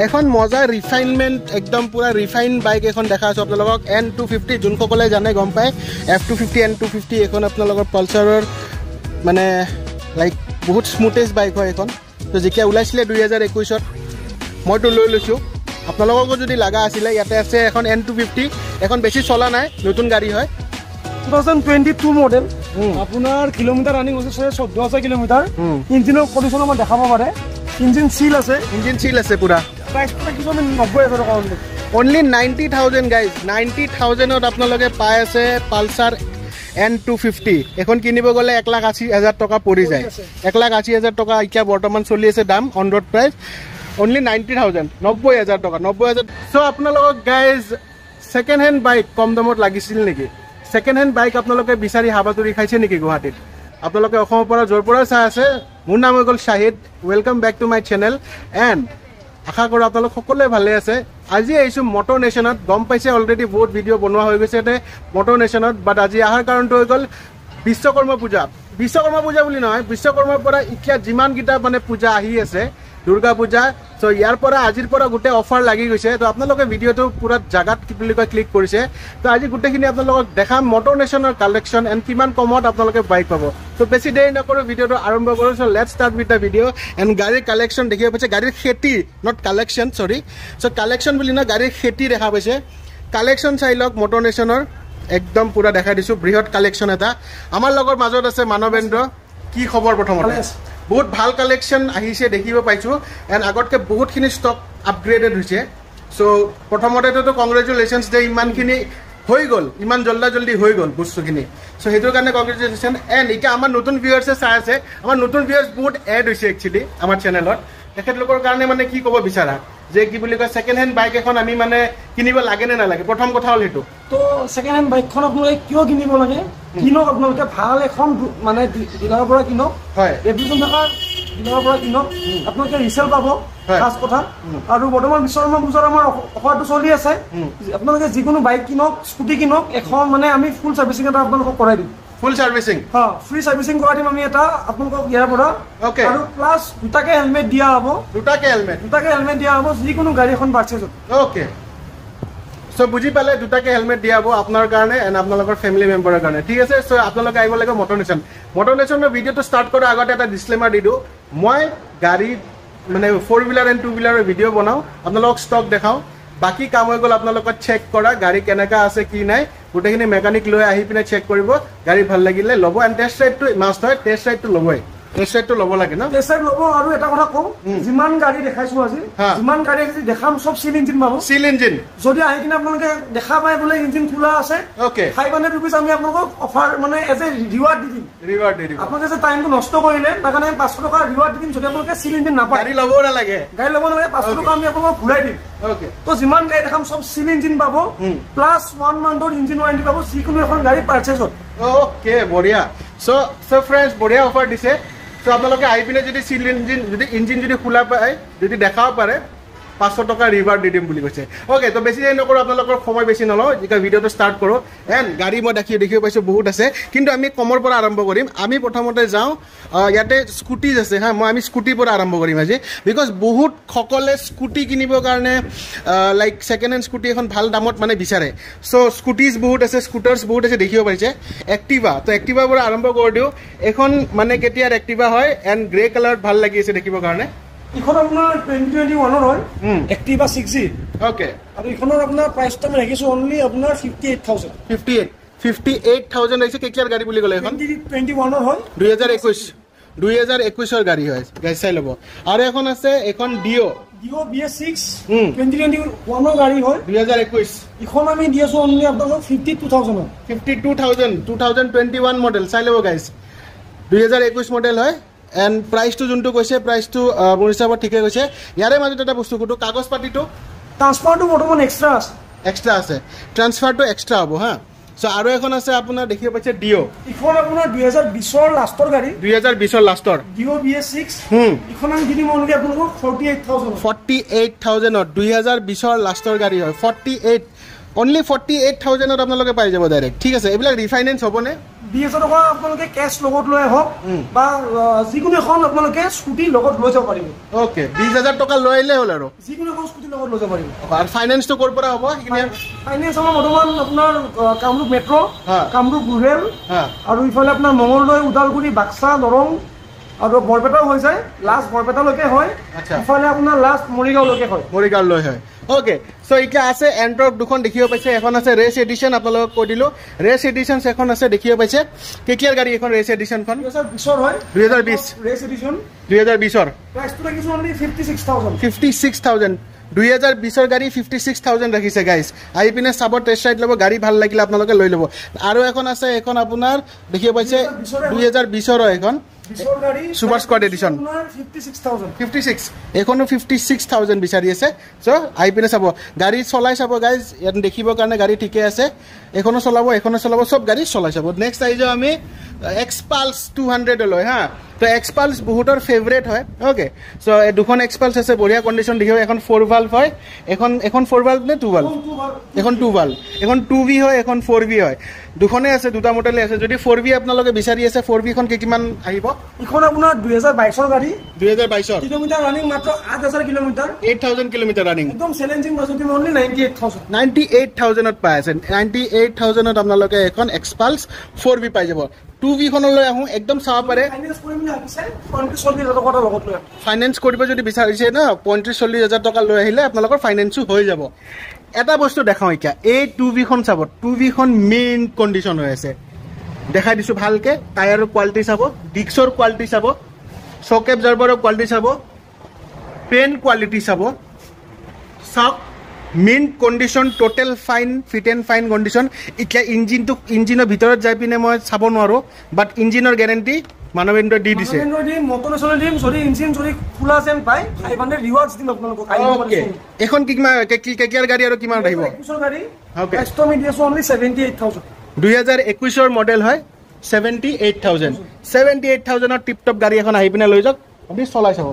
এখন মজা ৰিফাইনমেণ্ট একদম পুৰা ৰিফাইন বাইক এখন দেখা আছোঁ আপোনালোকক N250 যোনসকলে জানে গম পায় F250 N250 এখন আপোনালোকৰ পালচাৰৰ মানে লাইক বহুত স্মুথেষ্ট বাইক হয় এখন তো যেতিয়া ওলাইছিলে 2021ত মইতো লৈ লৈছোঁ আপোনালোককো যদি লগা আছিলে ইয়াতে আছে এখন N250 এখন বেছি চলা নাই নতুন গাড়ী হয় 2022 মডেল আপোনাৰ কিলোমিটাৰ ৰানিং হৈছে 14,000 কিলোমিটাৰ ইঞ্জিনৰ কণ্ডিশ্যন আমাৰ দেখাব পাৰে ইঞ্জিন সিল আছে পুৰা প্ৰাইস কিমান 90,000 টকা অনলি 90,000 গাইজ 90,000ত আপোনালোকে পাই আছে পালচাৰ N250 এখন কিনিব গ'লে 1,80,000 টকা পৰি যায় 1,80,000 টকা এতিয়া বৰ্তমান চলি আছে দাম অন ৰোড প্ৰাইস অনলি 90,000 90,000 টকা 90,000 সো আপোনালোকক গাইজ সেকেন্ড হ্যান্ড বাইক কম দামত লাগিছিল নেকি সেকেন্ড হ্যান্ড বাইক আপোনালোকে বিচাৰি হাবাতুৰি খাইছে নেকি গুৱাহাটীত আপোনালোকে অসমৰ পৰা জোৰ পৰা চাই আছে মোৰ নাম হ'ল Shahid welcome back to my channel and আশা কৰোঁ আপোনালোক সকলোৱে ভালে আছে আজি আহিছোঁ মটৰ নেশ্যনত গম পাইছে অলৰেডি বহুত ভিডিঅ' বনোৱা হৈ গৈছে ইয়াতে মটৰ নেশ্যনত বাট আজি অহাৰ কাৰণটো হৈ গ'ল বিশ্বকৰ্মা পূজা বুলি নহয় বিশ্বকৰ্মাৰ পৰা এতিয়া যিমানকেইটা মানে পূজা আহি আছে দুৰ্গা পূজা সো ইয়াৰ পৰা আজিৰ পৰা গোটেই অফাৰ লাগি গৈছে তো আপোনালোকে ভিডিঅ'টো পুৰা জাগাত কি বুলি কয় ক্লিক কৰিছে তো আজি গোটেইখিনি আপোনালোকক দেখাম মটৰ নেশ্যনৰ কালেকশ্যন এণ্ড কিমান কমত আপোনালোকে বাইক পাব তো বেছি দেৰি নকৰোঁ ভিডিঅ'টো আৰম্ভ কৰোঁ so' let's start with the video' and গাড়ীৰ কালেকশ্যন দেখিব পাইছে গাড়ীৰ খেতি নট কালেকশ্যন চৰি চ' কালেকশ্যন বুলি নহয় গাড়ীৰ খেতি দেখা পাইছে কালেকশ্যন চাই লওক মটৰ নেশ্যনৰ একদম পুৰা দেখাই দিছোঁ বৃহৎ কালেকশ্যন এটা আমাৰ লগৰ মাজত আছে মানৱেন্দ্ৰ কি খবৰ প্ৰথমতে বহুত ভাল কালেকশ্যন আহিছে দেখিব পাইছোঁ এণ্ড আগতকৈ বহুতখিনি ষ্টক আপগ্ৰেডেড হৈছে চ' প্ৰথমতেতো কংগ্ৰেচুলেশ্যনছ যে ইমানখিনি হৈ গ'ল ইমান জল্দি হৈ গ'ল বস্তুখিনি চ' সেইটোৰ কাৰণে কংগ্ৰেচুলেশ্যন এণ্ড এতিয়া আমাৰ নতুন ভিউৱাৰ্ছে চাই আছে আমাৰ নতুন ভিউৱাৰ্ছ বহুত এড হৈছে একচুৱেলি আমাৰ চেনেলত তেখেতলোকৰ কাৰণে মানে কি ক'ব বিচাৰা যে কি বুলি কয় সেকেন্ড হ্যান্ড বাইক এখন আমি মানে কিনিব লাগে নে নালাগে প্ৰথম কথা হ'ল সেইটো তো সেকেন্ড হ্যান্ড বাইকখন আপোনালোকে কিয় কিনিব লাগে কিনক আপোনালোকে ভাল এখন মানে ডিলাৰৰ পৰা কিনক হয় ৰিভিউ থকা ডিলাৰৰ পৰা কিনক আপোনালোকে ৰিসেল পাব খাস কথা আৰু বৰ্তমান বিশ্বকৰ্মা পূজাৰ আমাৰ অফাৰটো চলি আছে আপোনালোকে যিকোনো বাইক কিনক স্কুটি কিনক এখন মানে আমি ফুল সাৰ্ভিসিং এটা আপোনালোকক কৰাই দিম ফুল সাৰ্ভিসিং হ্যাঁ ফ্ৰী সাৰ্ভিসিং কৰাই দিম আমি এটা আপোনালোকক ইয়াৰ পৰা ওকে আৰু প্লাস দুটাকে হেলমেট দিয়া হ'ব দুটাকে হেলমেট দিয়া হ'ব যিকোনো গাড়ী এখন পাৰচেজত ওকে সো বুজি পালে দুটাকে হেলমেট দিয়া হ'ব আপোনাৰ কাৰণে এণ্ড আপোনালোকৰ ফেমিলি মেম্বাৰৰ কাৰণে ঠিক আছে সো আপোনালোকে আহিব লাগে মটৰ নেশ্যনৰ ভিডিঅ'টো ষ্টাৰ্ট কৰাৰ আগতে এটা ডিছক্লেমাৰ দি দিওঁ মই গাড়ী মানে 4-wheeler এণ্ড 2-wheeler ভিডিঅ' বনাওঁ আপোনালোকক ষ্টক দেখাওঁ বাকি কাম হৈ গ'ল আপোনালোকক চেক কৰা গাড়ী কেনেকা আছে কি নাই গোটেইখিনি মেকানিক লৈ আহি পিনে চেক কৰিব গাড়ী ভাল লাগিলে ল'ব এণ্ড টেষ্ট ৰাইডটো মাষ্ট হয় টেষ্ট ৰাইডটো ল'বই টেষ্ট ৰাইডটো ল'ব লাগে ন টেষ্ট ৰাইড ল'ব আৰু এটা কথা কওঁ যিমান গাড়ী দেখাইছো আজি যিমান গাড়ী আজি দেখাম সব সিল ইঞ্জিন পাব সিল ইঞ্জিন যদি আহি কিনে আপোনালোকে দেখা পায় বোলে ইঞ্জিন খোলা আছে ওকে 500 rupees আমি আপোনালোকক অফাৰ মানে এজ এ ৰিৱাৰ্ড দি দিম আপোনালোকে যে টাইমটো নষ্ট কৰিলে তাৰ কাৰণে 500 টকা ৰিৱাৰ্ড দি দিম যদি আপোনালোকে সিল ইঞ্জিন নাপায় গাড়ী ল'ব নালাগে 500 টকা আমি আপোনালোকক ঘূৰাই দিম ওকে তো যিমান গাড়ী দেখাম সব সিল ইঞ্জিন পাব প্লাস 1 মান্থৰ ইঞ্জিন ওয়াৰেন্টি পাব যিকোনো এখন গাড়ী পাৰচেজত ওকে বঢ়িয়া সো ফ্ৰেণ্ডছ বঢ়িয়া অফাৰ দিছে সো আপোনালোকে আহি পিনে যদি সিল ইঞ্জিন যদি খোলা পায় যদি দেখাব পাৰে 500 টকা ৰিৱাৰ্ড দি দিম বুলি কৈছে ওকে তো বেছি দেৰি নকৰোঁ আপোনালোকৰ সময় বেছি নলওঁ যেতিয়া ভিডিঅ'টো ষ্টাৰ্ট কৰোঁ এণ্ড গাড়ী মই দেখিব পাইছোঁ বহুত আছে কিন্তু আমি কমৰ পৰা আৰম্ভ কৰিম আমি প্ৰথমতে যাওঁ ইয়াতে স্কুটিজ আছে হা আমি স্কুটিৰ পৰা আৰম্ভ কৰিম আজি বিকজ বহুত সকলে স্কুটি কিনিবৰ কাৰণে লাইক ছেকেণ্ড হেণ্ড স্কুটি এখন ভাল দামত মানে বিচাৰে চ' স্কুটিজ বহুত আছে স্কুটাৰ্ছ বহুত আছে দেখিব পাৰিছে এক্টিভা তো এক্টিভাৰ পৰা আৰম্ভ কৰি দিওঁ এখন মানে কেতিয়াৰ এক্টিভা হয় এণ্ড গ্ৰে কালাৰত ভাল লাগি আছে দেখিবৰ কাৰণে ইখন আপোনাৰ 2021 ৰ হয় এক্টিভা 6G ওকে আৰু ইখনৰ আপোনাৰ প্ৰাইসটো মই ৰাখিছো অনলি আপোনাৰ 58,000 হৈছে কেকিয়াৰ গাড়ী বুলি ক'লে এখন 2021 ৰ হয় 2021 ৰ গাড়ী হয় গাইজ চাই ল'ব আৰু এখন আছে এখন ডিঅ BS6 2021 ৰ গাড়ী হয় 2021 ইখন আমি দি আছো অনলি আপোনাক 52,000 2021 মডেল চাই ল'ব গাইজ 2021 মডেল হয় এণ্ড প্ৰাইচটো যোনটো কৈছে প্ৰাইচটো মোৰ হিচাপত ঠিকে কৈছে ইয়াৰে মাজত এটা বস্তু কোটো কাগজ পাতিটো ট্ৰান্সফাৰটো বৰ্তমান এক্সট্ৰা আছে ট্ৰান্সফাৰটো এক্সট্ৰা হ'ব হা সো আৰু এখন আছে আপোনাৰ দেখিব পাইছে ডিঅ ইখন আপোনাৰ 2020 ৰ লাষ্টৰ গাড়ী 2020 ৰ লাষ্টৰ ডিঅ BS6 ইখন আমি দিম অনলি আপোনাক 48,000 ত 2020 ৰ লাষ্টৰ গাড়ী হয় 48 অনলি 48,000 আপোনালোকে পাই যাব ডাইৰেক্ট ঠিক আছে এইবিলাক ৰিফাইনেন্স হ'বনে 20,000 টকা আপোনালোকে কেছ লগত লৈ আহক বা যিকোনো এখন আপোনালোকে স্কুটি লগত লৈ যাব পাৰিব ওকে 20,000 টকা লৈ আহিলে হ'ল আৰু যিকোনো এখন স্কুটি লগত লৈ যাব পাৰিব আৰু ফাইনেন্সটো ক'ৰ পৰা হ'ব সেইখিনি ফাইনেন্স আমাৰ বৰ্তমান আপোনাৰ কামৰূপ মেট্ৰ' কামৰূপ ৰুৰেল আৰু ইফালে আপোনাৰ মঙলদৈ ওদালগুৰি বাক্সা দৰং আৰু বৰপেটাও হৈ যায় লাষ্ট বৰপেটালৈকে হয় ইফালে আপোনাৰ লাষ্ট মৰিগাঁওলৈকে হয় মৰিগাঁওলৈ হয় ওকে সো এতিয়া আছে এন্ট্ৰক দুখন দেখিব পাইছে এখন আছে ৰেচ এডিশন আপোনালোকক কৈ দিলো ৰেচ এডিশন এখন আছে দেখিব পাইছে কেকিয়াৰ গাড়ী এখন ৰেচ এডিশনখন 2020 হয় 2020 ৰেচ এডিশন 2020 ৰ প্ৰাইসটো ৰাখিছো অনলি 56,000 56,000 2020 ৰ গাড়ী 56,000 ৰাখিছে গাইস আহি পিনে চাব টেষ্ট ৰাইড ল'ব গাড়ী ভাল লাগিলে আপোনালোকে লৈ ল'ব আৰু এখন আছে এখন আপোনাৰ দেখিব পাইছে 2020 ৰ এখন সুপাৰ স্কোৱাড এডিশন 56 এখনো 56,000 বিচাৰি আছে সো আহি পিনে চাব গাড়ী চলাই চাব গাইজ ইয়াত দেখিবৰ কাৰণে গাড়ী ঠিকে আছে এখনো চলাব সব গাড়ী চলাই চাব নেক্সট আহি যাওঁ আমি এক্সপালছ 200 লৈ হা তো এক্সপালছ বহুতৰ ফেভৰেট হয় ওকে সো এই দুখন এক্সপালছ আছে বঢ়িয়া কণ্ডিশ্যন দেখিব এখন 4 ভালভ হয় এখন 4 ভালভ নে 2 ভালভ এখন 2 ভালভ এখন 2V হয় এখন 4V হয় দুখনে আছে দুটা মডেলে আছে যদি 4V আপোনালোকে বিচাৰি আছে 4V খন কিমান আহিব ইখন আপোনাৰ 2022 ৰ গাড়ী 2022 ৰ কিলোমিটাৰ ৰানিং মাত্ৰ 8,000 কিলোমিটাৰ 8,000 কিলোমিটাৰ ৰানিং একদম চ্যালেঞ্জিং বাজেট অনলি 98,000 ত পাই আছে 98,000 ত আপোনালোকে এখন এক্সপালছ 4V পাই যাব 2V খনলৈ আহো একদম চাব পাৰে ফাইনেন্স কৰিব যদি বিচাৰিছে না 35-40,000 টকা লৈ আহিলে আপোনালোকৰ ফাইনেন্সো হৈ যাব এটা বস্তু দেখাও এতিয়া এই 2V খন চাব 2V খন মেইন কণ্ডিশ্যন হৈ আছে দেখাই দিছো ভালকে টায়াৰৰ কোৱালিটি চাব ডিস্কৰ কোৱালিটি চাব শক এবজৰ্বাৰৰ কোৱালিটি চাব পেন কোৱালিটি চাব সব main condition total fine fit and fine condition এতিয়া ইঞ্জিনৰ ভিতৰত যাই পিনে মই চাব নোৱাৰো বাট ইঞ্জিনৰ গেৰেণ্টি মানৱেন্দ্ৰ দি দিছে এখন কেকিয়াৰ গাড়ী আৰু কিমান আহিব 2021 ৰ মডেল হয় 78,000 ৰ টিপটপ গাড়ী এখন আহি পিনে লৈ যাওক আপুনি চলাই চাব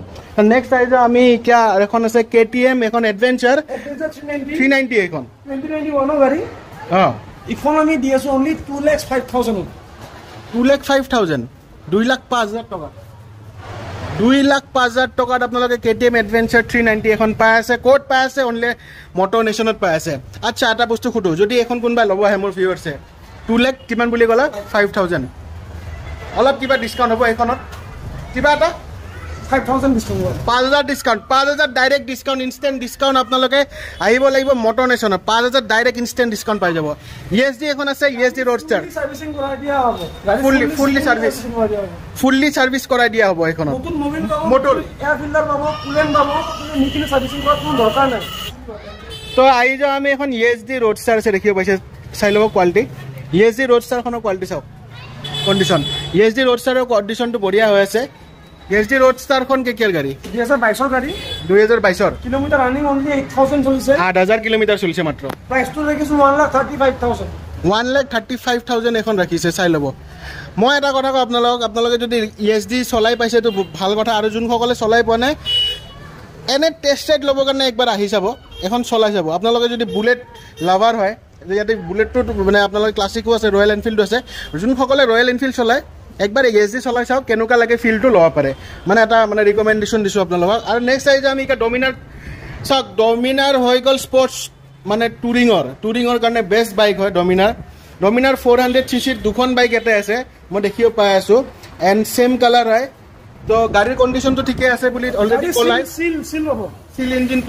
নেক্সট আহি যাওঁ আমি এতিয়া এখন আছে KTM এখন এডভেঞ্চাৰ 390 এখন 2021 ৰ গাড়ী ইখন আমি দি আছো অনলি 2,05,000 2,05,000 2,05,000 টকা 2,05,000 টকাত আপোনালোকে KTM এডভেঞ্চাৰ 390 এখন পাই আছে ক'ত পাই আছে অনলি মটৰ নেশ্যনত পাই আছে আচ্ছা এটা বস্তু সুধো যদি এখন কোনোবাই ল'ব আহে মোৰ ভিউৱাৰ্ছে 2 লাখ কিমান বুলি ক'লা 5,000 অলপ কিবা ডিছকাউণ্ট হ'ব এখনত কিবা এটা 5,000 discount 5,000 discount 5,000 direct discount instant discount আপোনালোকে আহিব লাগিব মটৰ নেশ্যনত 5,000 ডাইরেক্ট ইনস্ট্যান্ট ডিসকাউন্ট পাই যাব ESD এখন আছে ESD রোডস্টার সার্ভিসিং কৰাই দিয়া হ'ব ফুললি সাৰ্ভিস কৰাই দিয়া হ'ব এখনত নতুন মোটৰ এয়াৰ ফিল্টাৰ পাব কুলেন পাব নিকিলে সাৰ্ভিসিং কৰাৰ কোনো দৰকাৰ নাই তো আহি যাওঁ আমি এখন ESD ৰোডস্টাৰ আছে দেখিব পাইছে চাই ল'ব কোৱালিটি ESD ৰোডস্টাৰ খনৰ কোৱালিটি চাওক কণ্ডিশ্যন ESD ৰোডস্টাৰৰ কণ্ডিশ্যনটো বঢ়িয়া হৈ আছে ESD ৰোডস্টাৰ খন কেকিয়াৰ গাড়ী 2022 ৰ গাড়ী 2022 ৰ কিলোমিটাৰ ৰানিং অনলি 8,000 চলিছে 8,000 কিলোমিটাৰ চলিছে মাত্ৰ প্ৰাইসটো ৰাখিছো 1,35,000 1,35,000 এখন ৰাখিছে চাই ল'ব মই এটা কথা কওঁ আপোনালোকে যদি ESD চলাই পাইছে তো ভাল কথা আৰু যোনসকলে চলাই পোৱা নাই এনে টেষ্ট ৰাইড ল'বৰ কাৰণে একবাৰ আহি চাব এখন চলাই চাব আপোনালোকে যদি বুলেট লাভাৰ হয় ইয়াতে বুলেটটো মানে আপোনালোকে ক্লাছিকো আছে ৰয়েল এনফিল্ডো আছে যোনসকলে ৰয়েল এনফিল্ড চলায় একবাৰ ESD চলাই চাওক কেনেকুৱা লাগে ফিলটো ল'ব পাৰে মানে এটা মানে ৰিকমেণ্ডেশ্যন দিছোঁ আপোনালোকক আৰু নেক্সট আহি যাওঁ আমি এতিয়া ডমিনাৰ চাওক ডমিনাৰ হৈ গ'ল স্পৰ্টছ মানে টুৰিঙৰ কাৰণে বেষ্ট বাইক হয় ডমিনাৰ 400cc দুখন বাইক ইয়াতে আছে মই দেখিব পাই আছোঁ এণ্ড ছেম কালাৰ হয় তো গাড়ীৰ কণ্ডিশ্যনটো ঠিকে আছে বুলি অলৰেডি ক'লাই সিল ইঞ্জিন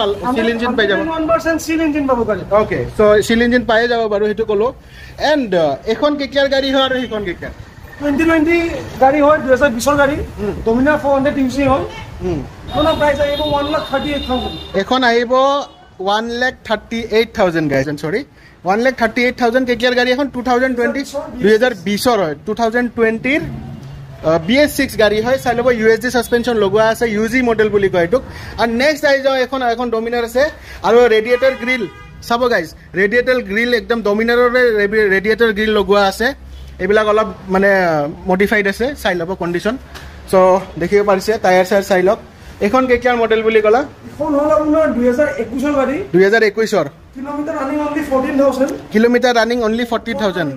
পাই যাব 1% সিল ইঞ্জিন পাব গাড়ী ওকে সো সিল ইঞ্জিন পাই যাব বাৰু সেইটো ক'লো এণ্ড এখন কেকিয়াৰ গাড়ী হয় আৰু সেইখন কেকিয়াৰ 2020 গাড়ী হয় 2020 ৰ গাড়ী ডমিনাৰ 400cc হয় কোনা প্ৰাইস আহিব 1,38,000 এখন আহিব 1,38,000 গাইজ সৰি 1,38,000 কেকিয়াৰ গাড়ী এখন 2020 ৰ হয় 2020 ৰ BS6 গাড়ী হয় চাই ল'ব USD সাসপেনশন লগোৱা আছে UG মডেল বুলি কয় এইটোক আৰু নেক্সট আহি যাওঁ এখন ডমিনাৰ আছে আৰু ৰেডিয়েটৰ গ্ৰিল চাব গাইজ ৰেডিয়েটৰ গ্ৰিল একদম ডমিনাৰৰ ৰেডিয়েটৰ গ্ৰিল লগোৱা আছে এইবিলাক অলপ মানে মডিফাইড আছে চাই ল'ব কণ্ডিশ্যন চ' দেখিব পাৰিছে টায়াৰ চায়াৰ চাই লওক এখন কেকিয়াৰ মডেল বুলি ক'লা এখন হ'ল আপোনাৰ 2021 ৰ গাড়ী 2021 ৰ kilometre running only 14000 kilometre running only 40000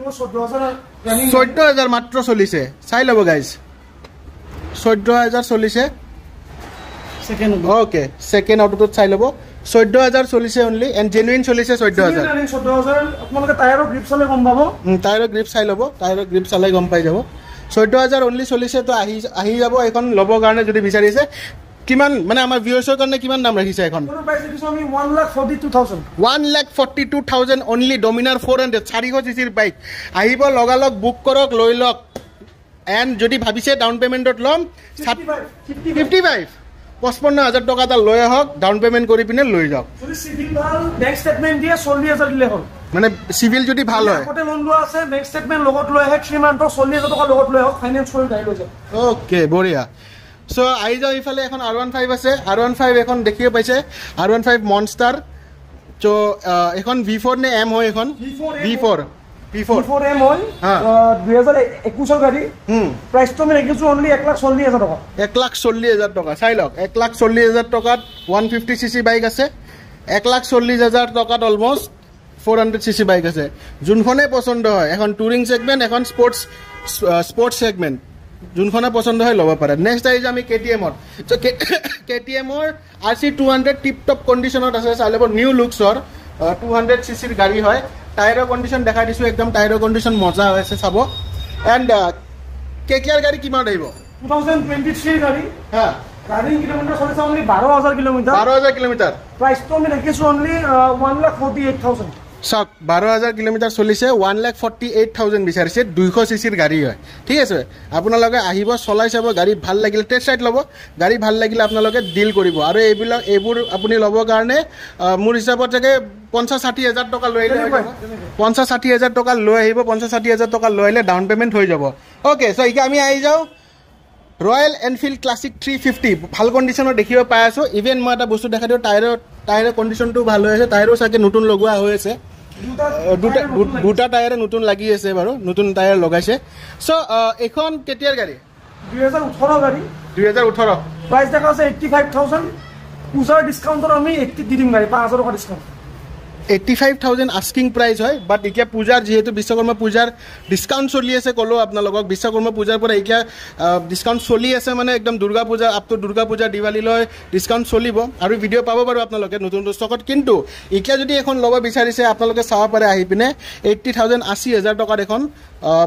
14000 মাত্ৰ চলিছে চাই ল'ব গাইজ 14000 চলিছে সেকেন্ড ওকে সেকেন্ড অটোত চাই ল'ব 14000 চলিছে অনলি এন্ড জেনুইন চলিছে 14000 আপোনালোকে টায়াৰৰ গ্ৰিপ চালে গম পাব টায়াৰৰ গ্ৰিপ চাই ল'ব টায়াৰৰ গ্ৰিপ চালে গম পাই যাব 14000 অনলি চলিছে তো আহি যাব এখন ল'বৰ কাৰণে যদি বিচাৰিছে কিমান মানে আমাৰ ভিউয়াৰ্ছৰ কাৰণে কিমান দাম ৰাখিছে এখন কোনো প্ৰাইস দিছো আমি 1,42,000 অনলি ডমিনাৰ 400 400 সিসিৰ বাইক আহিব লগালগ বুক কৰক লৈ লওক এন্ড যদি ভাবিছে ডাউন পেমেন্টত লম 55 55000 টকা এটা লৈ আহক ডাউন পেমেন্ট কৰি পিনে লৈ যাওক যদি সিভিল ভাল ব্যাংক স্টেটমেন্ট দিয়ে 40000 দিলে হ'ল মানে সিভিল যদি ভাল হয় আগতে লোন লোৱা আছে ব্যাংক স্টেটমেন্ট লগত লৈ আহে 3 মান্থৰ 40000 টকা লগত লৈ আহক ফাইনান্স কৰি গাই লৈ যাওক ওকে বঢ়িয়া সো আই যাও ইফালে এখন R15 আছে R15 এখন দেখিয়ে পাইছে R15 মনস্টাৰ তো এখন V4 নে M হয় এখন V4 M হয় 2021 গাড়ী প্ৰাইস তো আমি ৰাখিছো অনলি 1,40,000 টকা 1,40,000 টকা চাই লওক 1,40,000 টকাত 150 সিসি বাইক আছে 1,40,000 টকাত অলমোস্ট 400 সিসি বাইক আছে যোনখনে পছন্দ হয় এখন টুৰিং সেগমেন্ট এখন স্পোৰ্টস সেগমেন্ট যোনখনে পছন্দ হয় ল'ব পাৰে নেক্সট আইজ আমি KTM-ৰ তো KTM-ৰ RC 200 টিপ টপ কন্ডিশনত আছে চাই ল'ব নিউ লুকছৰ 200 সিসিৰ গাড়ী হয় টায়াৰৰ কন্ডিশন দেখাই দিছো একদম টায়াৰৰ কন্ডিশন মজা হৈছে চাব এন্ড KKR গাড়ী কিমান আহিব 2023 গাড়ী হ্যাঁ রানিং কিলোমিটার চলিছে অনলি 12000 কিলোমিটার প্রাইস তো আমি রাখিছো অনলি 1,48,000 সব 12000 কিলোমিটার চলিছে 1,48,000 বিচাৰিছে 200 সিসিৰ গাড়ী হয় ঠিক আছে আপোনালোকে আহিব চলাই চাব গাড়ী ভাল লাগিলে টেষ্ট ৰাইড ল'ব গাড়ী ভাল লাগিলে আপোনালোকে ডিল কৰিব আৰু এইবোৰ আপুনি ল'বৰ কাৰণে মোৰ হিচাপত চাগে 50-60,000 টকা লৈ আহিলে 50-60,000 টকা লৈ আহিব 50-60,000 টকা লৈ আহিলে ডাউন পেমেন্ট হৈ যাব ওকে সো এতিয়া আমি আহি যাও রয়্যাল এনফিল্ড ক্লাসিক 350 ভাল কন্ডিশনত দেখিব পাই আছো ইভেন মই এটা বস্তু দেখা দিও টায়াৰৰ কন্ডিশনটো ভাল হৈ আছে টায়াৰো সাকে নতুন লগোৱা হৈ আছে দুটা টায়াৰে নতুন লাগি আছে বাৰু নতুন টায়াৰ লগাইছে সো এখন কেতিয়াৰ গাড়ী 2018 গাড়ী 2018 প্ৰাইস দেখা আছে 85,000 পূজাৰ ডিসকাউন্টৰ আমি 80 দি দিম গাড়ী 5,000 টকা ডিসকাউন্ট 85,000 আস্কিং প্ৰাইস হয় বাট এতিয়া পূজাৰ যেহেতু বিশ্বকৰ্মা পূজাৰ ডিসকাউন্ট চলি আছে কলো আপোনালোকক বিশ্বকৰ্মা পূজাৰ পৰা এতিয়া ডিসকাউন্ট চলি আছে মানে একদম দুৰ্গা পূজা আপ টু দুৰ্গা পূজা দিৱালী লৈ ডিসকাউন্ট চলিব আৰু ভিডিও পাব বাৰু আপোনালোকে নতুন ষ্টকত কিন্তু এতিয়া যদি এখন ল'ব বিচাৰিছে আপোনালোকে চাব পাৰে আহি পিনে 80,000 80,000 টকা এখন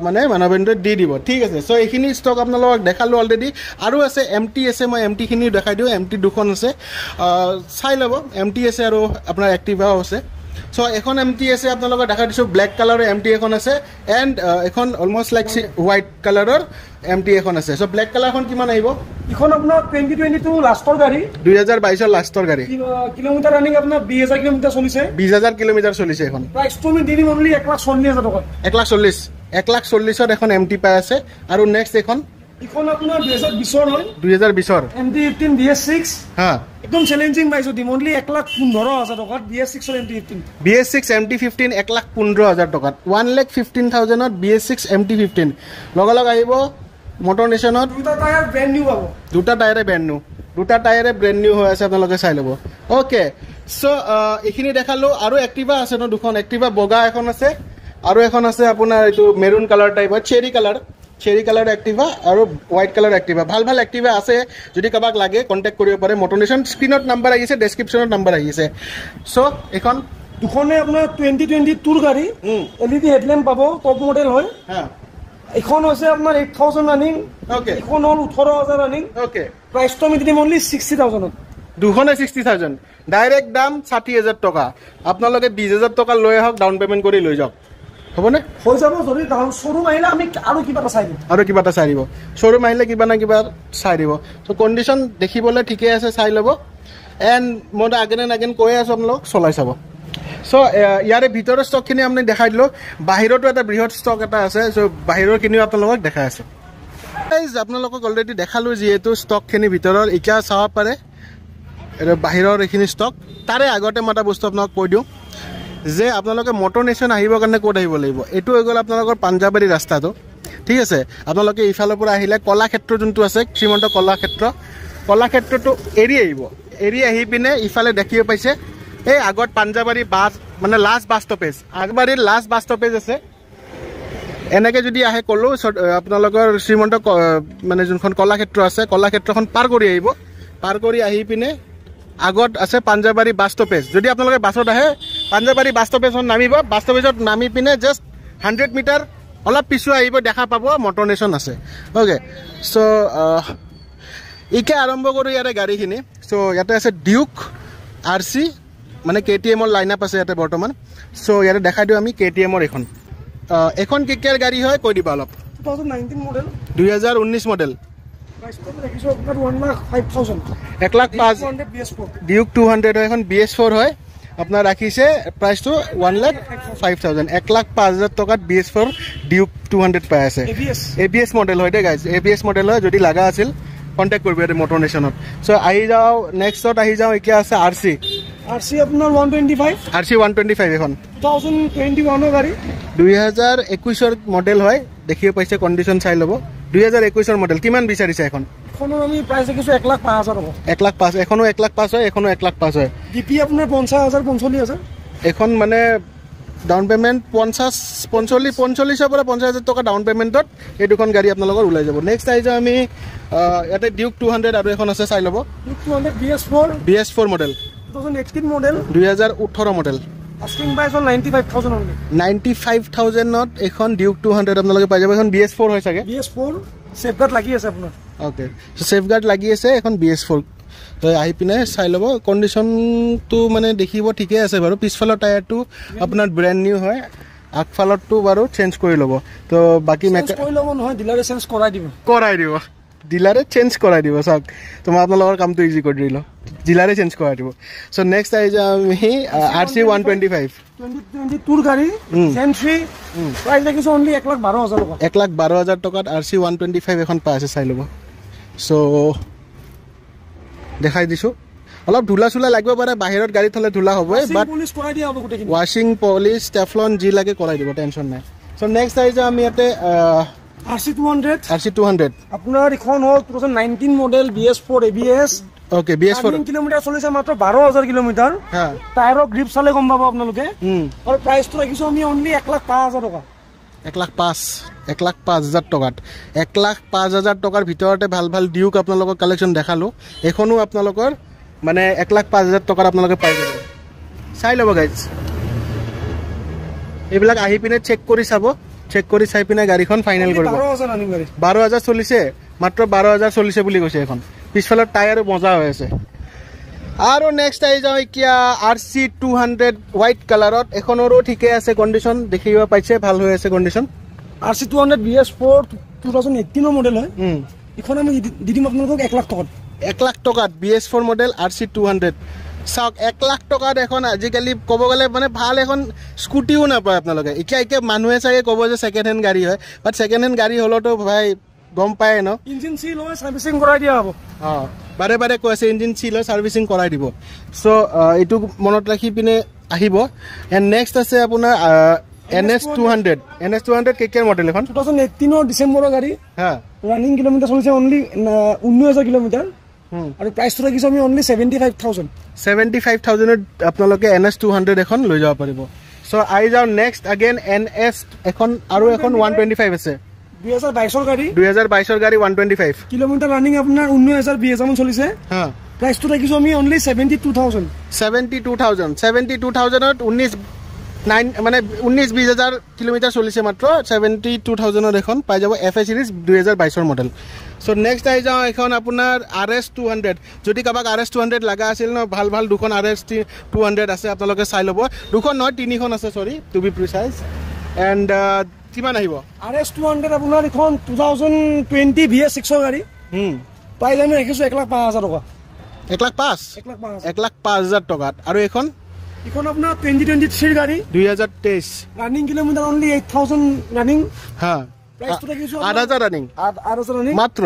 মানে মানৱেন্দ্ৰ দি দিব ঠিক আছে সো এইখিনি ষ্টক আপোনালোকক দেখালো অলৰেডি আৰু আছে MT আছে মই MT খিনি দেখাই দিও MT দুখন আছে চাই ল'ব MT আছে আৰু আপোনাৰ এক্টিভাও আছে সো এখন MT আছে আপোনালোকক দেখাই দিছো ব্ল্যাক কালাৰৰ MT এখন আছে এন্ড এখন অলমোস্ট লাইক হোৱাইট কালাৰৰ MT এখন আছে সো ব্ল্যাক কালাৰখন কিমান আহিব এখন আপোনাৰ 2022 লাষ্টৰ গাড়ী 2022 লাষ্টৰ গাড়ী কিলোমিটাৰ ৰানিং আপোনাৰ 20000 কিলোমিটাৰ চলিছে 20000 কিলোমিটাৰ চলিছে এখন প্ৰাইস তো আমি দি দিম অনলি 1,40,000 টকা 1,40,000 এখন MT পাই আছে আৰু নেক্সট এখন আপোনাৰ 2020 হয় 2020 MT18 BS6 হ্যাঁ একদম চ্যালেঞ্জিং পাইছো দিম অনলি 1,15,000 টকা BS6 ৰ MT18 BS6 MT15 1,15,000 টকাত 1,15,000 ত BS6 MT15 লগালগ আহিব মোটৰ নেশনত দুটা টায়াৰ ব্ৰ্যান্ড নিউ পাব দুটা টায়াৰে ব্র্যান্ড নিউ হৈ আছে আপোনালোকে চাই ল'ব ওকে সো এইখিনি দেখালো আৰু এক্টিভা আছে ন দুখন এক্টিভা বগা এখন আছে আৰু এখন আছে আপোনাৰ এইটো মেৰুন কালাৰ টাইপৰ চেৰি কালাৰ এক্টিভা আৰু হোৱাইট কালাৰ এক্টিভা ভাল এক্টিভা আছে যদি কাবাক লাগে কন্টাক্ট কৰিব পাৰে মোটনেশন স্ক্ৰিনত নাম্বাৰ আহিছে ডেসক্ৰিপচনত নাম্বাৰ আহিছে সো এখন দুখনে আপোনাৰ 2022 গাড়ী LED হেডল্যাম্প পাব টপ মডেল হয় হ্যাঁ এখন হৈছে আপোনাৰ 8,000 ৰানিং ওকে এখন হল 18,000 ৰানিং ওকে প্ৰাইস তো আমি দিম অনলি 60,000 দুখনে 60,000 ডাইৰেক্ট দাম 60,000 টকা আপোনালোকে 20,000 টকা লৈ আহক ডাউন পেমেন্ট কৰি লৈ যাওক হবনে হৈ যাব যদি ডাউন শোৰুম আহিলে আমি আৰু কিবা এটা চাই দিব শোরুম আহিলে কিবা না কিবা চাই দিব তো কন্ডিশন দেখিবলৈ ঠিকে আছে চাই ল'ব এন্ড মই আগেন কৈ আছো আপোনালোক চলাই চাব সো ইয়াৰে ভিতৰৰ ষ্টকখিনি আমি দেখাই দিলো বাহিৰতো এটা বৃহৎ ষ্টক এটা আছে সো বাহিৰৰ কিনিও আপোনালোকক দেখাই আছো গাইজ আপোনালোকক অলৰেডি দেখালো যিহেতু ষ্টকখিনি ভিতৰৰ এতিয়া চাব পাৰে এটা বাহিৰৰ এইখিনি ষ্টক তাৰে আগতে মই এটা বস্তু আপোনালোক কৈ দিওঁ যে আপোনালোকে মোটৰ নেশন আহিবৰ কাৰণে ক'ত আহিব লাগিব এইটো হৈ গ'ল আপোনালোকৰ পাঞ্জাবাৰী ৰাস্তাটো ঠিক আছে আপোনালোকে ইফালৰ পৰা আহিলে কলাক্ষেত্ৰ যোনটো আছে শ্ৰীমন্ত কলাক্ষেত্ৰটো এৰি আহি পিনে ইফালে দেখিব পাইছে এই আগত পাঞ্জাবাৰী বাছ মানে লাষ্ট বাছ ষ্টপেজ আগবাৰীৰ লাষ্ট বাছ ষ্টপেজ আছে এনেকৈ যদি আহে ক'লো আপোনালোকৰ শ্ৰীমন্ত মানে যোনখন কলাক্ষেত্ৰ আছে কলাক্ষেত্ৰখন পাৰ কৰি আহিব পাৰ কৰি আহি পিনে আগত আছে পাঞ্জাবাৰী বাছ ষ্টপেজ যদি আপোনালোকে বাছত আহে পাঞ্জাবাৰী বাছ ষ্টপেজত নামিব বাছ ষ্টপেজত নামি পিনে জাষ্ট 100 মিটাৰ অলপ পিছু আহিব দেখা পাব মটৰ নেশ্যন আছে অ'কে চ' এতিয়া আৰম্ভ কৰোঁ ইয়াতে গাড়ীখিনি চ' ইয়াতে আছে ডিউক RC মানে KTMৰ লাইন আপ আছে ইয়াতে বৰ্তমান চ' ইয়াতে দেখাই দিওঁ আমি KTMৰ এখন কেকিয়াৰ গাড়ী হয় কৈ দিবা অলপ 2019 মডেল 2019 মডেল প্ৰাইচ তো দেখিছো আপোনাৰ 1,05,000 1,05,000 ডিউক 200 হয় এখন BS4 হয় আপোনাৰ ৰাখিছে প্ৰাইচটো 1,05,000 1,05,000 টকাত BS4 ডিউক 200 পাই আছে ABS মডেল হয় দে গাইজ ABS মডেল হয় যদি লাগা আছিল কন্টেক্ট কৰিব ইয়াতে মটৰ নেশ্যনত চ' আহি যাওঁ নেক্সটত আহি যাওঁ এতিয়া আছে RC আপোনাৰ 125 RC 125 এখন 2021 গাড়ী 2021 মডেল হয় দেখিব পাইছে কণ্ডিশ্যন চাই ল'ব 2021 মডেল কিমান বিচাৰিছে এখন এখনৰ আমি প্ৰাইচ দেখিছো 1,05,000 হ'ব 1,05,000 এখনো 1,05,000 হয় এখনো 1,05,000 হয় DP আপোনাৰ 50,000 45,000 এখন মানে ডাউন পেমেণ্ট 45,000 পৰা 50,000 টকা ডাউন পেমেণ্টত এই দুখন গাড়ী আপোনালোকৰ ওলাই যাব নেক্সট আহি যাওঁ আমি ইয়াতে ডিউক 200 আৰু এখন আছে চাই ল'ব Duke 200 BS4 model 2018 model 2018 model asking price 95,000 only 95,000ত এখন ডিউক 200 আপোনালোকে পাই যাব এখন BS4 হয় চাগে BS4 সেফগাৰ্ড লাগি আছে আপোনাৰ ওকে সেফগাৰ্ড লাগি আছে এখন BS4 তো আহি পিনে চাই ল'ব কণ্ডিশ্যনটো মানে দেখিব ঠিকে আছে বাৰু পিছফালৰ টায়াৰটো আপোনাৰ ব্ৰেণ্ড নিউ হয় আগফালৰটো বাৰু চেঞ্জ কৰি ল'ব তো বাকী কৰি ল'ব নহয় ডিলাৰে চেঞ্জ কৰাই দিব ডিলাৰে চেঞ্জ কৰাই দিব চাওক তো মই আপোনালোকৰ কামটো ইজি কৰি দিলোঁ ডিলাৰে চেঞ্জ কৰাই দিব চ' নেক্সট আহি যাওঁ আমি RC 125 2022 গাড়ী চেন্ট্ৰি প্ৰাইচ দেখিছোঁ অনলি 1,12,000 টকা 1,12,000 টকাত RC 125 এখন পাই আছে চাই ল'ব চ' দেখাই দিছোঁ অলপ ধূলা চোলা লাগিব পাৰে বাহিৰত গাড়ী থ'লে ধূলা হ'বই বাট ৱাশ্বিং পলিচ টেফলন যি লাগে কৰাই দিব টেনশ্যন নাই চ' নেক্সট আহি যাওঁ আমি ইয়াতে RC 200 আপোনাৰ এখন হ'ল 2019 model BS4 ABS okay BS4 kilometre চলিছে মাত্ৰ 12,000 কিলোমিটাৰ টায়াৰৰ গ্ৰিপ চালে গম পাব আপোনালোকে আৰু প্ৰাইচটো ৰাখিছোঁ আমি অনলি 1,05,000 টকা 1,05,000 টকাত 1,05,000 টকাৰ ভিতৰতে ভাল ভাল ডিউক আপোনালোকৰ কালেকশ্যন দেখালোঁ এখনো আপোনালোকৰ মানে 1,05,000 টকাত আপোনালোকে পাই যাব চাই ল'ব গাইজ এইবিলাক আহি পিনে চেক কৰি চাব চেক কৰি চাই পিনে গাড়ীখন ফাইনেল কৰিব 12,000 চলিছে মাত্ৰ 12,000 চলিছে বুলি কৈছে এখন পিছফালৰ টায়াৰো মজা হৈ আছে আৰু নেক্সট আহি যাওঁ এতিয়া RC 200 হোৱাইট কালাৰত এখনৰো ঠিকে আছে কণ্ডিশ্যন দেখিব পাইছে ভাল হৈ আছে কণ্ডিশ্যন RC 200 BS4 2018 মডেল হয় এখন আমি দি দিম আপোনালোকক 1,00,000 টকাত 1,00,000 টকাত BS4 মডেল RC 200 চাওক 1,00,000 টকাত এখন আজিকালি ক'ব গ'লে মানে ভাল এখন স্কুটিও নাপায় আপোনালোকে এতিয়া মানুহে চাগে ক'ব যে ছেকেণ্ড হেণ্ড গাড়ী হয় বাট ছেকেণ্ড হেণ্ড গাড়ী হ'লেতো ভাই গম পায় ন ইঞ্জিন চিল হয় ছাৰ্ভিচিং কৰাই দিয়া হ'ব বাৰে বাৰে কৈ আছে ইঞ্জিন চিল হয় ছাৰ্ভিচিং কৰাই দিব চ' এইটো মনত ৰাখি পিনে আহিব এণ্ড নেক্সট আছে আপোনাৰ NS 200 কেকেৰ মডেল এখন 2018 ডিচেম্বৰৰ গাড়ী ৰানিং কিলোমিটাৰ চলিছে অনলি 19,000 কিলোমিটাৰ আৰু প্ৰাইচটো ৰাখিছোঁ আমি অনলি 75,000 আপোনালোকে NS 200 এখন লৈ যাব পাৰিব চ' আহি যাওঁ নেক্সট আগেইন NS এখন আৰু এখন 125 আছে 2022 গাড়ী 2022 গাড়ী 125 কিলোমিটাৰ ৰানিং আপোনাৰ 19,000 মান চলিছে প্ৰাইচটো ৰাখিছোঁ আমি অনলি 72,000 72,000ত 19-20,000 কিলোমিটাৰ চলিছে মাত্ৰ 72,000ত এখন পাই যাব FA সিৰিজ 2022 মডেল চ' নেক্সট আহি যাওঁ এখন আপোনাৰ RS 200 যদি কাৰোবাক RS 200 লগা আছিল ন ভাল ভাল দুখন RS 200 আছে আপোনালোকে চাই ল'ব দুখন নহয় তিনিখন আছে চৰি টু বি প্ৰিচাইজ এণ্ড কিমান আহিব RS 200 আপোনাৰ এখন 2020 VS6 গাড়ী প্ৰাইচ আমি ৰাখিছোঁ 1,05,000 টকা 1,05,000 টকাত আৰু এখন আপোনাৰ 2023 গাড়ী 2023 ৰানিং কিলোমিটাৰ অনলি 8,000 ৰানিং প্ৰাইচটো ৰাখিছোঁ 8,000 ৰানিং মাত্ৰ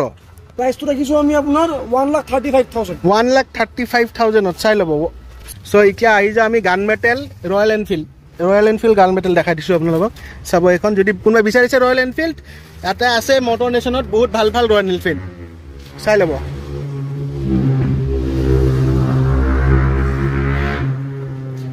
প্ৰাইচটো ৰাখিছোঁ আমি আপোনাৰ 1,35,000 1,35,000ত চাই ল'ব চ' এতিয়া আহি যাওঁ আমি গান মেটেল ৰয়েল এনফিল্ড গান মেটেল দেখাই দিছোঁ আপোনালোকক চাব এখন যদি কোনোবাই বিচাৰিছে ৰয়েল এনফিল্ড ইয়াতে আছে মটৰ নেশ্যনত বহুত ভাল ভাল ৰয়েল এনফিল্ড চাই ল'ব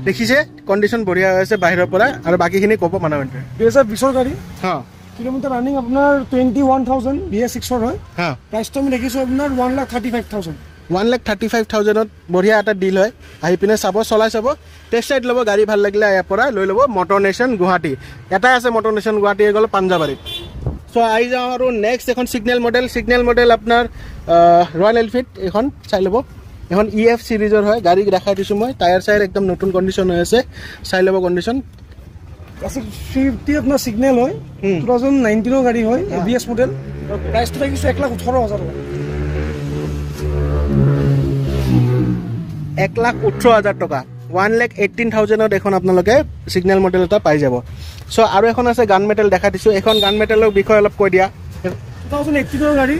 দেখিছে কণ্ডিশ্যন বঢ়িয়া হৈ আছে বাহিৰৰ পৰা আৰু বাকীখিনি ক'ব মানুহে 2020 গাড়ী হা কিলোমিটাৰ ৰানিং আপোনাৰ 21000 BS6 হয় হা প্ৰাইচটো আমি দেখিছো আপোনাৰ 1,35,000 1,35,000 বঢ়িয়া এটা ডিল হয় আহি পিনে চাব চলাই চাব টেষ্ট ৰাইড ল'ব গাড়ী ভাল লাগিলে ইয়াৰ পৰা লৈ ল'ব মটৰ নেশ্যন গুৱাহাটী এটাই আছে মটৰ নেশ্যন গুৱাহাটী হৈ গ'ল পাঞ্জাবাৰীত চ' আহি যাওঁ আৰু নেক্সট এখন চিগনেল মডেল আপোনাৰ ৰয়েল এনফিল্ড এখন চাই ল'ব এখন EF চিৰিজৰ হয় গাড়ী দেখাই দিছোঁ মই টায়াৰ চায়াৰ একদম নতুন কণ্ডিশ্যন হৈ আছে চাই ল'ব কণ্ডিশ্যন ক্লাছিক 50 আপোনাৰ সিগনেল হয় 2019 গাড়ী হয় ABS মডেল প্ৰাইচটো দেখিছো 1,18,000 1,18,000 টকা 1,18,000 এখন আপোনালোকে সিগনেল মডেল এটা পাই যাব চ' আৰু এখন আছে গান মেটেল দেখা দিছোঁ এখন গান মেটেলৰ বিষয়ে অলপ কৈ দিয়া 2018 গাড়ী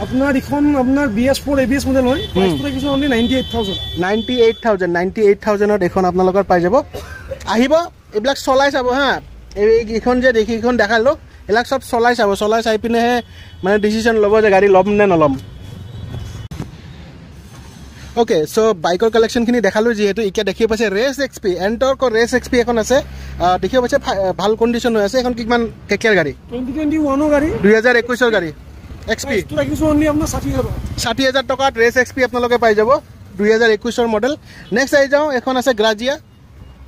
আপোনাৰ এখন আপোনাৰ BS4 ABS মডেল হয় প্ৰাইচটো দেখিছো অনলি 98,000 এখন আপোনালোকৰ পাই যাব আহিব এইবিলাক চলাই চাব হা এইখন যে দেখি এইখন দেখালো এইবিলাক চব চলাই চাই পিনেহে মানে ডিচিশ্যন ল'ব যে গাড়ী ল'ম নে নল'ম ওকে চ' বাইকৰ কালেকশ্যনখিনি দেখালোঁ যিহেতু এতিয়া দেখিব পাইছে ৰেচ XP এণ্টৰ্কৰ ৰেচ XP এখন আছে দেখিব পাইছে ভাল কণ্ডিশ্যন হৈ আছে এখন কিমান কেকিয়াৰ গাড়ী 2021 গাড়ী 2021 গাড়ী XP দেখিছো অনলি আপোনাৰ 60,000 টকাত ৰেচ XP আপোনালোকে পাই যাব 2021 মডেল নেক্সট আহি যাওঁ এখন আছে গ্ৰাজিয়া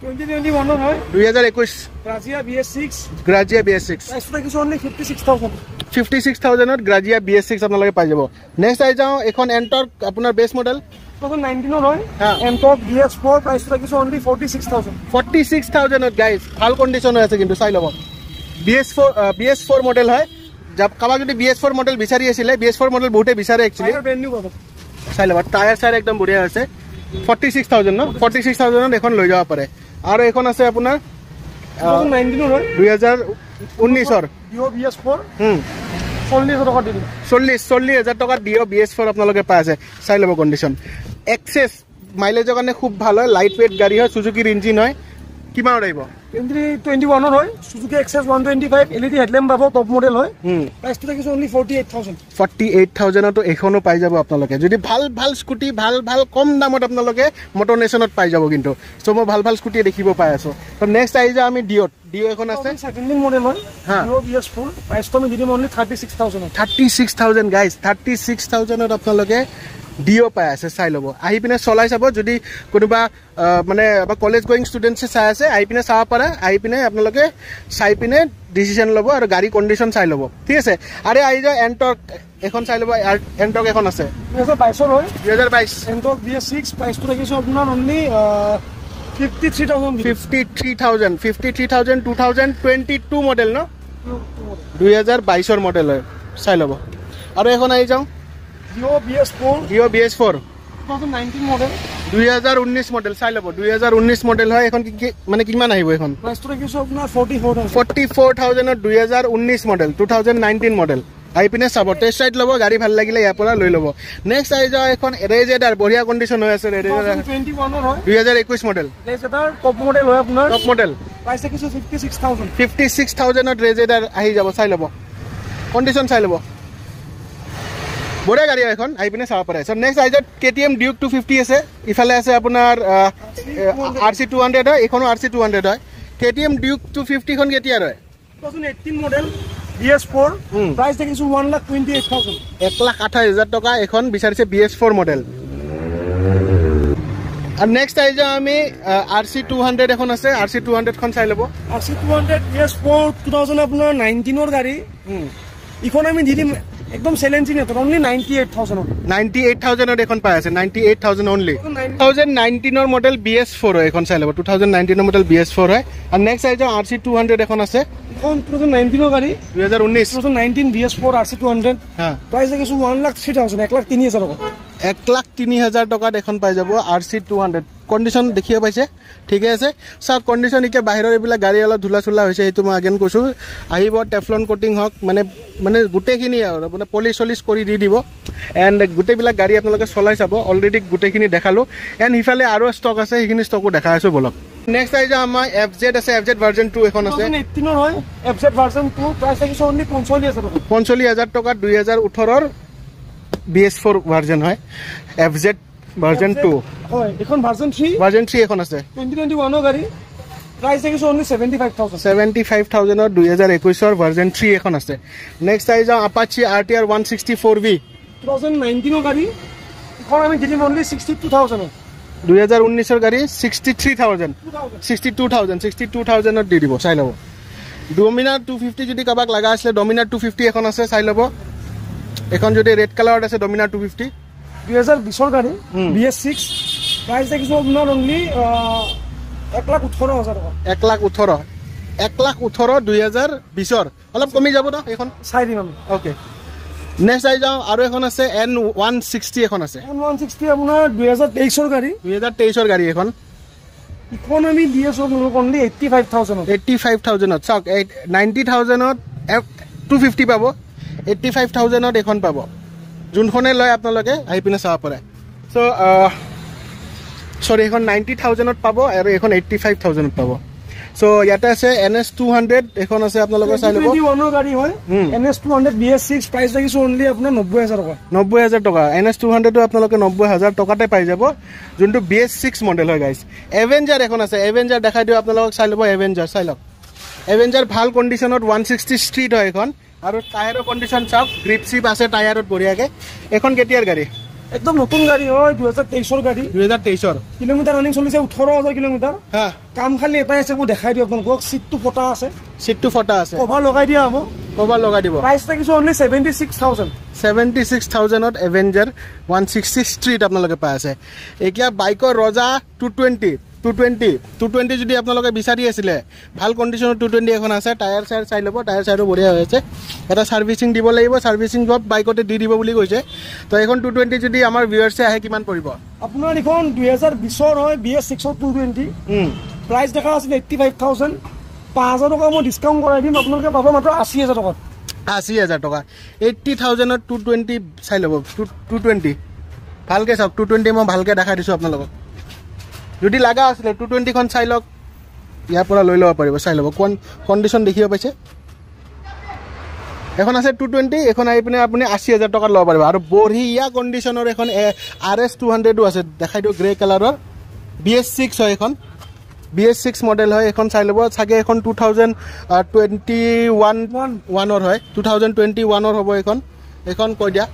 2021 হয় 2021 গ্ৰাজিয়া BS6 প্ৰাইচটো দেখিছো অনলি 56,000 গ্ৰাজিয়া BS6 আপোনালোকে পাই যাব নেক্সট আহি যাওঁ এখন এণ্টৰ্ক আপোনাৰ বেছ মডেল 2019 হয় এণ্টৰ্ক BS4 প্ৰাইচটো দেখিছো অনলি 46,000 গাইজ ভাল কণ্ডিশ্যন হৈ আছে কিন্তু চাই ল'ব BS4 মডেল হয় কাৰোবাক যদি BS4 মডেল বিচাৰি আছিলে BS4 মডেল বহুতে বিচাৰে একচুৱেলি চাই ল'ব টায়াৰ চায়াৰ একদম বঢ়িয়া আছে 46,000 ন 46,000 এখন লৈ যাব পাৰে আৰু এখন আছে আপোনাৰ 2019 BS4 40,000 টকা BS4 আপোনালোকে পাই আছে চাই ল'ব কণ্ডিশ্যন এক্সেছ মাইলেজৰ কাৰণে খুব ভাল হয় লাইট ৱেইট গাড়ী হয় সুজুকিৰ ইঞ্জিন হয় কিমান আহিব 2021 হয় সুজুকি এক্সেছ 125 LED হেডলেম্প পাব টপ মডেল হয় প্ৰাইচটো দেখিছো অনলি 48,000 এখনো পাই যাব আপোনালোকে যদি ভাল স্কুটি ভাল কম দামত আপোনালোকে মটৰ নেশ্যনত পাই যাব কিন্তু চ' মই ভাল স্কুটি দেখিব পাই আছো তো নেক্সট আহি যাওঁ আমি ডিঅ এখন আছে 17 মডেল হয় ডিঅ BS4 প্ৰাইচটো আমি দিম অনলি 36,000 গাইজ 36,000 আপোনালোকে ডিঅ পাই আছে চাই ল'ব আহি পিনে চলাই চাব যদি কোনোবা মানে কলেজ গোয়িং ষ্টুডেণ্টছে চাই আছে আহি পিনে চাব পাৰে আহি পিনে আপোনালোকে চাই পিনে ডিচিশ্যন ল'ব আৰু গাড়ী কণ্ডিশ্যন চাই ল'ব ঠিক আছে আৰু আহি যায় এণ্টৰ্ক এখন চাই ল'ব এণ্টৰ্ক এখন আছে 2022 হয় 2022 এণ্টৰ্ক BS6 প্ৰাইচটো দেখিছো আপোনাৰ অনলি 53,000 2022 মডেল ন 2022 মডেল হয় চাই ল'ব আৰু এখন আহি যাওঁ ডিঅ BS4 2019 মডেল 2019 মডেল চাই ল'ব 2019 মডেল হয় এখন মানে কিমান আহিব এখন প্ৰাইচটো দেখিছো আপোনাৰ 44,000 2019 মডেল 2019 মডেল আহি পিনে চাব টেষ্ট ৰাইড ল'ব গাড়ী ভাল লাগিলে ইয়াৰ পৰা লৈ ল'ব নেক্সট আহি যাওঁ এখন ৰেজেডাৰ বঢ়িয়া কণ্ডিশ্যন হৈ আছে 2021 মডেল ৰেজেডাৰ টপ মডেল হয় আপোনাৰ টপ মডেল প্ৰাইচ দেখিছো 56,000 ৰেজেডাৰ আহি যাব চাই ল'ব কণ্ডিশ্যন চাই ল'ব বঢ়িয়া গাড়ী এখন আহি পিনে চাব পাৰে চ' নেক্সট আহি যাওঁ KTM Duke 250 আছে ইফালে আছে আপোনাৰ RC200 হয় এইখনো RC200 হয় KTM Duke 250 খন কেতিয়াৰ হয় 2018 মডেল BS4 প্ৰাইচ দেখিছো 1,28,000 1,28,000 টকা এখন বিচাৰিছে BS4 মডেল আৰু নেক্সট আহি যাওঁ আমি RC200 এখন আছে RC200 খন চাই ল'ব RC200 BS4 2019 গাড়ী ইখন আমি দি দিম একদম চ্যালেঞ্জিং এটা অনলি 98,000 এখন পাই আছে 98,000 অনলি 2019 মডেল BS4 হয় এখন চাই ল'ব 2019 মডেল BS4 হয় আৰু নেক্সট আহি যাওঁ RC200 এখন আছে এখন 2019 গাড়ী 2019 BS4 RC200 প্ৰাইচ দেখিছো 1,03,000 1,03,000 টকা 1,03,000 টকাত এখন পাই যাব RC200 কণ্ডিশ্যন দেখিব পাইছে ঠিকে আছে চাওক কণ্ডিশ্যন এতিয়া বাহিৰৰ এইবিলাক গাড়ী অলপ ধূলা চোলা হৈছে সেইটো মই আগেন কৈছোঁ আহিব টেফলন কোটিং হওক মানে গোটেইখিনি আৰু মানে পলিচ চলিচ কৰি দি দিব এণ্ড গোটেইবিলাক গাড়ী আপোনালোকে চলাই চাব অলৰেডি গোটেইখিনি দেখালোঁ এণ্ড সিফালে আৰু ষ্টক আছে সেইখিনি ষ্টকো দেখাই আছোঁ বলক নেক্সট আহি যাওঁ আমাৰ FZ আছে FZ ভাৰ্জন 2 এখন আছে 2018 হয় FZ ভাৰ্জন 2 প্ৰাইচ দেখিছো অনলি 45,000 টকাত 2018 BS4 ভাৰ্জন হয় FZ ভাৰ্জন 2 হয় এখন ভাৰ্জন 3 এখন আছে 2021 গাড়ী প্ৰাইস দেখিছো only 75000 ৰ 2021 ৰ ভাৰ্জন 3 এখন আছে নেক্সট আই যাও Apache RTR 164V 2019 গাড়ী এখন আমি দিম only 62000 2019 ৰ গাড়ী 62000 ত দি দিব চাই লব Dominar 250 যদি কাবাক লাগা আছে Dominar 250 এখন আছে চাই লব এখন যদি ৰেড কালাৰত আছে Dominar 250 2020 ৰ গাড়ী BS6 প্ৰাইস দেখিছো not only 1,18,000 টকা 1,18,000 2020 ৰ অলপ কমি যাব না এখন চাই দিম আমি ওকে নেক্সট আই যাও আৰু এখন আছে N160 এখন আছে N160 আপোনাৰ 2023 ৰ গাড়ী 2023 ৰ গাড়ী এখন ইকোনমি ডিএস only 85,000 ত চাওক 90,000 ত 250 পাব 85,000 ত এখন পাব যোনখনে লয় আপোনালোকে আহি পিনে চাব পাৰে সো সৰি এখন 90,000 ত পাব আৰু এখন 85,000 ত পাব সো ইয়াতে আছে NS200 এখন আছে আপোনালোকে চাই লব 21 গাড়ী হয় NS200 BS6 প্ৰাইস লাগিছে only আপোনাৰ 90,000 টকা 90,000 টকা NS200 টো আপোনালোকে 90,000 টকাতে পাই যাব যোনটো BS6 মডেল হয় গাইস এভেঞ্জাৰ এখন আছে এভেঞ্জাৰ দেখাই দিও আপোনালোকক চাই লব এভেঞ্জাৰ চাই লওক এভেঞ্জাৰ ভাল কন্ডিশনত 160 ষ্ট্ৰীট হয় এখন আৰু টায়াৰৰ কন্ডিশন চাওক গ্ৰিপ শ্ৰিপ আছে টায়াৰত বঢ়িয়াকে এখন কেতিয়াৰ গাড়ী একদম নতুন গাড়ী হয় 2023 ৰ গাড়ী 2023 ৰ কিলোমিটাৰ ৰানিং চলিছে 18,000 কিলোমিটাৰ হা কাম খালি এটাই আছে মই দেখাই দিও আপোনালোকক সিটটো ফটা আছে কভাৰ লগাই দিয়া হ'ব কভাৰ লগাই দিব প্ৰাইস লাগিছে only 76,000 ত এভেঞ্জাৰ 160 ষ্ট্ৰীট আপোনালোকে পাই আছে এতিয়া বাইকৰ ৰজা 220 যদি আপোনালোকে বিচাৰি আছিলে ভাল কন্ডিশনত 220 এখন আছে টায়াৰ চাৰ চাই লব টায়াৰ চাৰো বঢ়িয়া হৈছে এটা সাৰ্ভিসিং দিব লাগিব সাৰ্ভিসিং জব বাইকতে দি দিব বুলি কৈছে তো এখন 220 যদি আমাৰ ভিউয়াৰ্সে আহে কিমান পৰিব আপোনাৰ এখন 2020 ৰ হয় BS6 220 প্ৰাইস দেখা আছে 85,000 5,000 টকা মই ডিসকাউন্ট কৰাই দিম আপোনালোকে পাব মাত্ৰ 80,000 টকা 80,000 টকা 80,000 ত 220 চাই লব 220 ভালকে চাওক 220 মই ভালকে দেখাই দিছো আপোনালোকক যদি লাগা আছে 220 খন চাই লওক ইয়াৰ পৰা লৈ লব পাৰিব চাই লব কোন কন্ডিশন দেখিব পাইছে এখন আছে 220 এখন আই পিনে আপুনি 80,000 টকা লব পাৰিব আৰু বঢ়িয়া কন্ডিশনৰ এখন RS200 আছে দেখাই দিও গ্ৰে কালাৰৰ BS6 হয় এখন BS6 মডেল হয় এখন চাই লব ছাগে এখন 2021 হয় 2021 হ'ব এখন কৈ দিয়া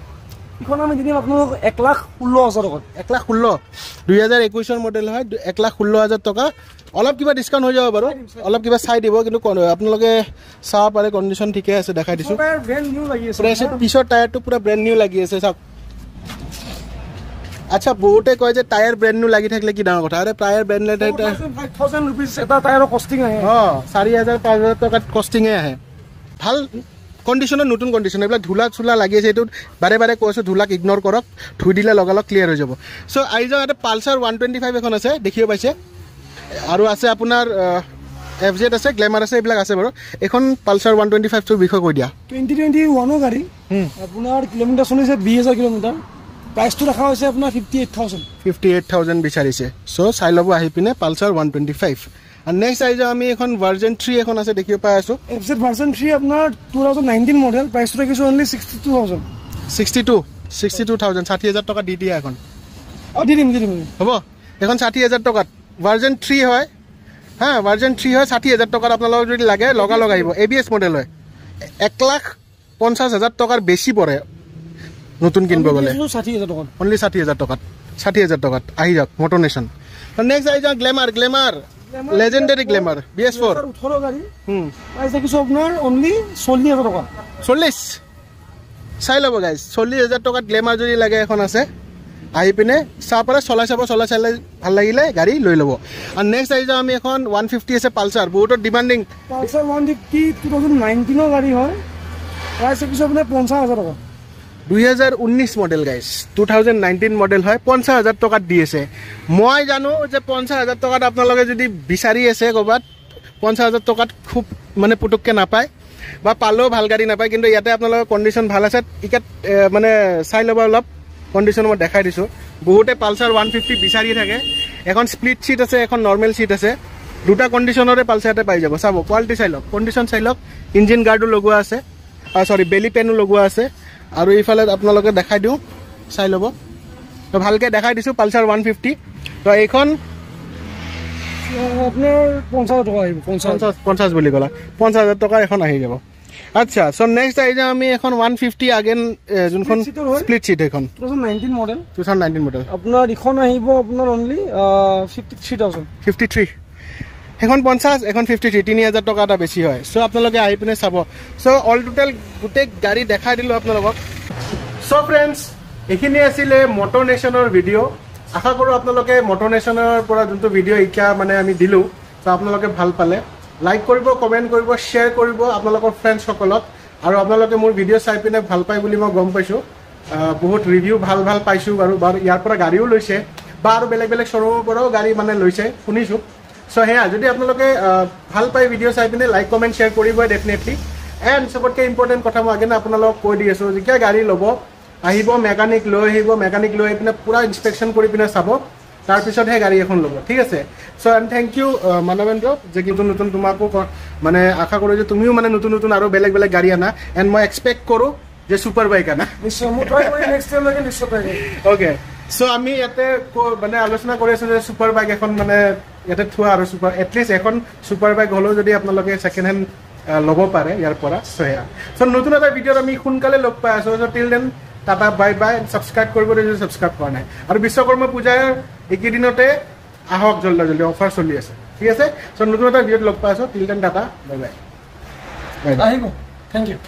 এখন আমি দিম আপোনালোক 1,16,000 টকা 1,16,000 2021 ৰ মডেল হয় 1,16,000 টকা অলপ কিবা ডিসকাউন্ট হৈ যাব বাৰু অলপ কিবা চাই দিব কিন্তু আপোনালোকে চাব পাৰে কন্ডিশন ঠিকে আছে দেখাই দিছো ব্ৰ্যান্ড নিউ লাগি আছে পিছৰ টায়াৰটো পুৰা ব্ৰ্যান্ড নিউ লাগি আছে চাওক আচ্ছা বহুতে কয় যে টায়াৰ ব্ৰ্যান্ড নিউ লাগি থাকিলে কি ডাঙৰ কথা আৰে টায়াৰ ব্ৰ্যান্ড নিউ 5,000 rupees এটা টায়াৰৰ কষ্টিং আহে 4,000 5,000 টকা কষ্টিং আহে ভাল কন্ডিশনৰ নতুন কন্ডিশন এইবিলাক ধুলা চুলা লাগি আছে এটো বাৰে বাৰে কৈছো ধুলাক ইগনোৰ কৰক ধুই দিলে লগালক ক্লিয়াৰ হৈ যাব সো আইজা এটা পালসাৰ 125 এখন আছে দেখিও পাইছে আৰু আছে আপোনাৰ FZ আছে গ্ল্যামাৰ আছে এইবিলাক আছে বাৰু এখন পালসাৰ 125 টো বিষয় কৈ দিয়া 2021 গাড়ী আপোনাৰ কিলোমিটাৰ চলিছে 20,000 কিলোমিটাৰ প্ৰাইসটো ৰাখা হৈছে আপোনাৰ 58,000 বিচাৰিছে সো চাই লব আহি পিনে পালসাৰ 125 আৰু নেক্সট আইজা আমি এখন ভাৰ্জন 3 এখন আছে দেখিও পাই আছো FZ ভাৰ্জন 3 আপোনাৰ 2019 মডেল প্ৰাইসটো ৰাখিছো only 62,000 60,000 টকা দি দিয়া এখন দি দিম হ'ব এখন 60,000 টকা ভাৰ্জন 3 হয় হ্যাঁ ভাৰ্জন 3 হয় 60,000 টকাৰ আপোনালোক যদি লাগে লগা লগাইব ABS মডেল হয় 1,50,000 টকাৰ বেছি পৰে নতুন কিনব গলে 60,000 টকা only 60,000 টকাত আহি যাওক মটনেশন নেক্সট আই যাওক গ্ল্যামাৰ legendary glamour BS4 18 গাড়ী প্ৰাইস দেখিছো আপোনাৰ only 40,000 টকা 40 চাই লব গাইস 40,000 টকাত গ্ল্যামাৰ যদি লাগে এখন আছে আহি পিনে চাপৰে চলাই ভাল লাগিলে গাড়ী লৈ লব আৰু নেক্সট আই যাও আমি এখন 150 আছে পালসাৰ বহুত ডিমান্ডিং পালসাৰ 150 2019 গাড়ী হয় প্ৰাইস দেখিছো আপোনাৰ 50,000 টকা 2019 মডেল গাইস 2019 মডেল হয় 50,000 টকাত দি আছে মই জানো যে 50,000 টকাত আপোনালোকে যদি বিচাৰি আছে কবাত 50,000 টকাত খুব মানে পুটুককে নাপায় বা পালো ভাল গাড়ী নাপায় কিন্তু ইয়াতে আপোনালোকৰ কন্ডিশন ভাল আছে ইকাত মানে চাই লব অলপ কন্ডিশন মই দেখাই দিছো বহুতে পালসাৰ 150 বিচাৰি থাকে এখন স্প্লিট সিট আছে এখন নৰমাল সিট আছে দুটা কন্ডিশনৰে পালসাৰতে পাই যাব চাব কোৱালিটি চাই লওক কন্ডিশন চাই লওক ইঞ্জিন গাৰ্ডো লগোৱা আছে সৰি বেলি পেনো লগোৱা আছে আৰু ইফালে আপোনালোকে দেখাই দিও চাই লব তো ভালকৈ দেখাই দিছোঁ পালচাৰ 150 তো এইখন আপোনাৰ 50 টকা আহিব 50 বুলি ক'লা 50,000 টকাৰ এখন আহি যাব আচ্ছা চ' নেক্সট আহি যাওঁ আমি এখন 150 আগেন যোনখন স্প্লিট চিট এইখন 2019 মডেল আপোনাৰ ইখন আহিব আপোনাৰ অনলি 53,000 এখন 50 এখন 53 3,000 টকা এটা বেছি হয় চ' আপোনালোকে আহি পিনে চাব চ' অল টোটেল গোটেই গাড়ী দেখাই দিলোঁ আপোনালোকক চ' ফ্ৰেণ্ডছ এইখিনি আছিলে মটৰ নেশ্যনৰ ভিডিঅ' আশা কৰোঁ আপোনালোকে মটৰ নেশ্যনৰ পৰা যোনটো ভিডিঅ' এতিয়া মানে আমি দিলোঁ চ' আপোনালোকে ভাল পালে লাইক কৰিব কমেণ্ট কৰিব শ্বেয়াৰ কৰিব আপোনালোকৰ ফ্ৰেণ্ডছসকলক আৰু আপোনালোকে মোৰ ভিডিঅ' চাই পিনে ভাল পায় বুলি মই গম পাইছোঁ বহুত ৰিভিউ ভাল পাইছোঁ আৰু ইয়াৰ পৰা গাড়ীও লৈছে বা আৰু বেলেগ বেলেগ শ্ব'ৰুমৰ পৰাও গাড়ী মানে লৈছে শুনিছোঁ চ' সেয়া যদি আপোনালোকে ভাল পায় ভিডিঅ' চাই পিনে লাইক কমেণ্ট শ্বেয়াৰ কৰিবই ডেফিনেটলি এণ্ড চবতকৈ ইম্পৰ্টেণ্ট কথা মই আগেনে আপোনালোকক কৈ দি আছোঁ যেতিয়া গাড়ী ল'ব আহিব মেকানিক লৈ আহি পিনে পূৰা ইনস্পেকশ্যন কৰি পিনে চাব তাৰপিছতহে গাড়ী এখন ল'ব ঠিক আছে চ' এণ্ড থেংক ইউ মানৱেন্দ্ৰ যে কিন্তু নতুন তোমাকো মানে আশা কৰোঁ যে তুমিও মানে নতুন আৰু বেলেগ গাড়ী আনা এণ্ড মই এক্সপেক্ট কৰোঁ যে ছুপাৰ বাইক আনা অ'কে চ' আমি ইয়াতে মানে আলোচনা কৰি আছোঁ যে ছুপাৰ বাইক এখন মানে ইয়াতে থোৱা আৰু এটলিষ্ট এখন ছুপাৰ বাইক হ'লেও যদি আপোনালোকে ছেকেণ্ড হেণ্ড ল'ব পাৰে ইয়াৰ পৰা চ' সেয়া চ' নতুন এটা ভিডিঅ'ত আমি সোনকালে লগ পাই আছোঁ চ' till then tata bye subscribe কৰিব যদি ছাবস্ক্ৰাইব কৰা নাই আৰু বিশ্বকৰ্মা পূজাৰ এইকেইদিনতে আহক জল্দি অফাৰ চলি আছে ঠিক আছে চ' নতুন এটা ভিডিঅ'ত লগ পাই আছোঁ টিল দেন টাটা বাই আহিব থেংক ইউ